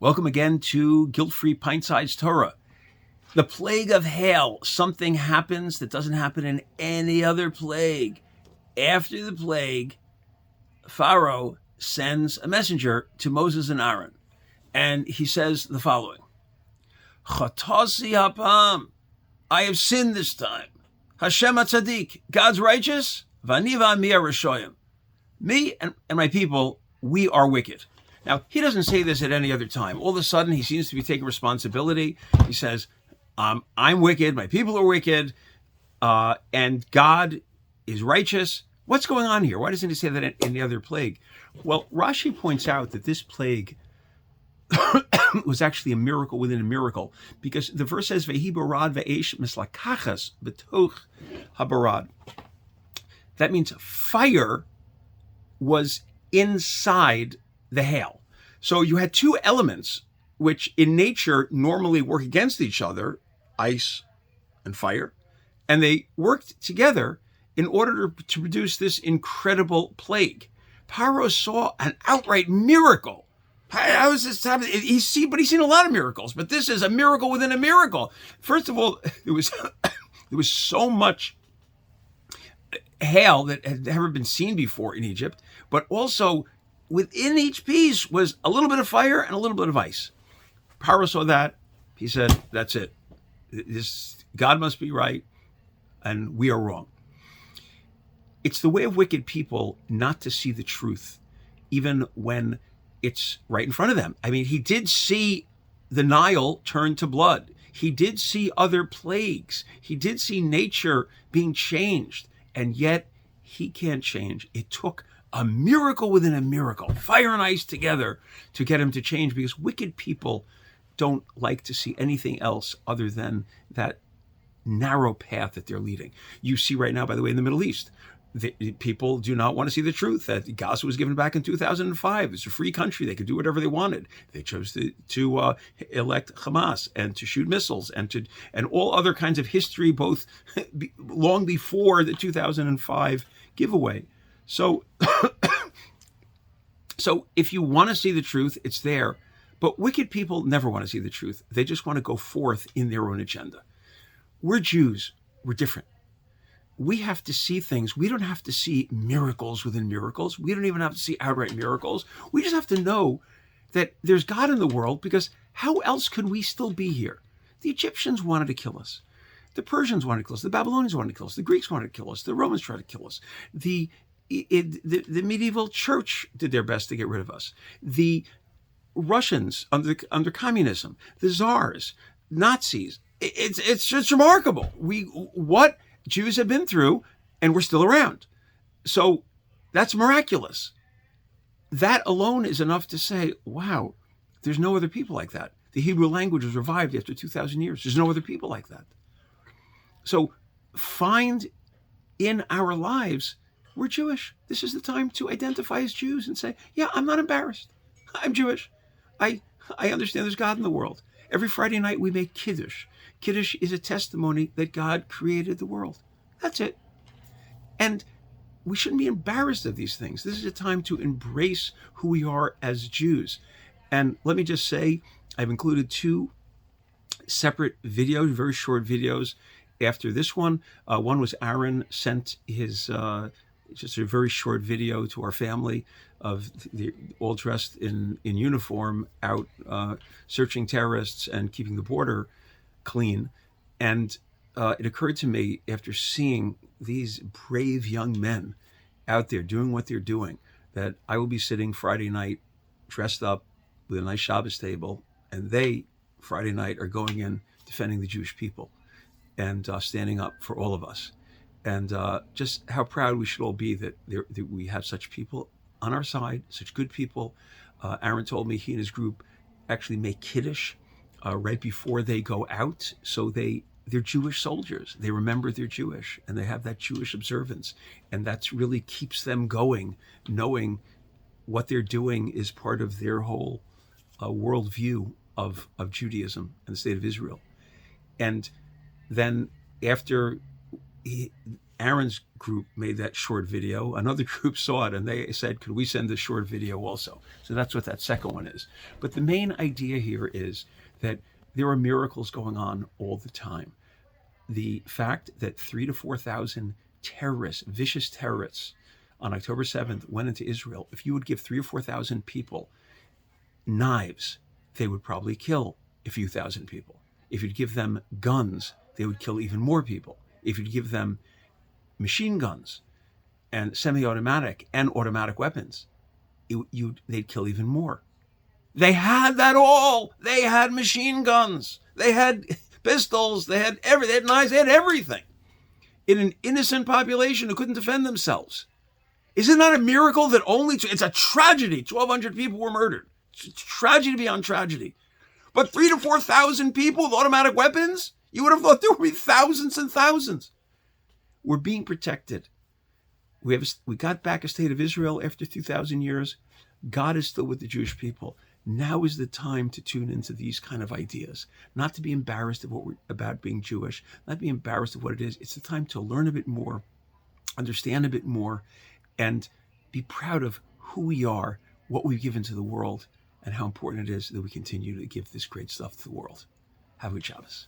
Welcome again to Guilt-Free Pint Sized Torah. The plague of hail. Something happens that doesn't happen in any other plague. After the plague, Pharaoh sends a messenger to Moses and Aaron, and he says the following: Chatasi hapam, I have sinned this time. Hashem HaTzadik, God's righteous. V'ani v'ami rishoyim, me and my people, we are wicked. Now, he doesn't say this at any other time. All of a sudden, he seems to be taking responsibility. He says, I'm wicked, my people are wicked, and God is righteous. What's going on here? Why doesn't he say that in any other plague? Well, Rashi points out that this plague was actually a miracle within a miracle, because the verse says, Vehi barad ve'esh mislakachas b'toch habarad. That means fire was inside the hail. So you had two elements which in nature normally work against each other, ice and fire, and they worked together in order to produce this incredible plague. Pharaoh saw an outright miracle. How is this happening? He's seen a lot of miracles, but this is a miracle within a miracle. First of all, there was so much hail that had never been seen before in Egypt, but also within each piece was a little bit of fire and a little bit of ice. Pharaoh saw that. He said, that's it. This God must be right, and we are wrong. It's the way of wicked people not to see the truth, even when it's right in front of them. I mean, he did see the Nile turn to blood. He did see other plagues. He did see nature being changed, and yet he can't change. It took a miracle within a miracle, fire and ice together, to get him to change, because wicked people don't like to see anything else other than that narrow path that they're leading. You see right now, by the way, in the Middle East, the people do not want to see the truth that Gaza was given back in 2005. It's a free country. They could do whatever they wanted. They chose to elect Hamas and to shoot missiles and all other kinds of history, both long before the 2005 giveaway. So if you want to see the truth, it's there. But wicked people never want to see the truth. They just want to go forth in their own agenda. We're Jews. We're different. We have to see things. We don't have to see miracles within miracles. We don't even have to see outright miracles. We just have to know that there's God in the world, because how else could we still be here? The Egyptians wanted to kill us. The Persians wanted to kill us. The Babylonians wanted to kill us. The Greeks wanted to kill us. The Romans tried to kill us. The medieval church did their best to get rid of us. The Russians under communism, the czars, Nazis. It's just remarkable. What Jews have been through, and we're still around. So that's miraculous. That alone is enough to say, wow, there's no other people like that. The Hebrew language was revived after 2,000 years. There's no other people like that. So find in our lives, we're Jewish. This is the time to identify as Jews and say, yeah, I'm not embarrassed. I'm Jewish. I understand there's God in the world. Every Friday night we make Kiddush. Kiddush is a testimony that God created the world. That's it. And we shouldn't be embarrassed of these things. This is a time to embrace who we are as Jews. And let me just say, I've included two separate videos, very short videos after this one. One was Aaron sent his just a very short video to our family of all dressed in uniform out searching terrorists and keeping the border clean. And it occurred to me, after seeing these brave young men out there doing what they're doing, that I will be sitting Friday night dressed up with a nice Shabbos table, and they Friday night are going in defending the Jewish people and standing up for all of us. And just how proud we should all be that we have such people on our side, such good people. Aaron told me he and his group actually make Kiddush right before they go out. So they're Jewish soldiers. They remember they're Jewish, and they have that Jewish observance. And that's really keeps them going, knowing what they're doing is part of their whole worldview of Judaism and the state of Israel. And then after Aaron's group made that short video. Another group saw it and they said, could we send this short video also? So that's what that second one is. But the main idea here is that there are miracles going on all the time. The fact that 3,000 to 4,000 terrorists, vicious terrorists, on October 7th went into Israel, if you would give 3,000 or 4,000 people knives, they would probably kill a few thousand people. If you'd give them guns, they would kill even more people. If you'd give them machine guns and semi-automatic and automatic weapons, they'd kill even more. They had that all. They had machine guns. They had pistols. They had knives. They had everything in an innocent population who couldn't defend themselves. Isn't that a miracle that it's a tragedy. 1,200 people were murdered. It's tragedy beyond tragedy. But 3,000 to 4,000 people with automatic weapons? You would have thought there would be thousands and thousands. We're being protected. We got back a state of Israel after 2,000 years. God is still with the Jewish people. Now is the time to tune into these kind of ideas, not to be embarrassed about being Jewish, not be embarrassed of what it is. It's the time to learn a bit more, understand a bit more, and be proud of who we are, what we've given to the world, and how important it is that we continue to give this great stuff to the world. Have a good Shabbos.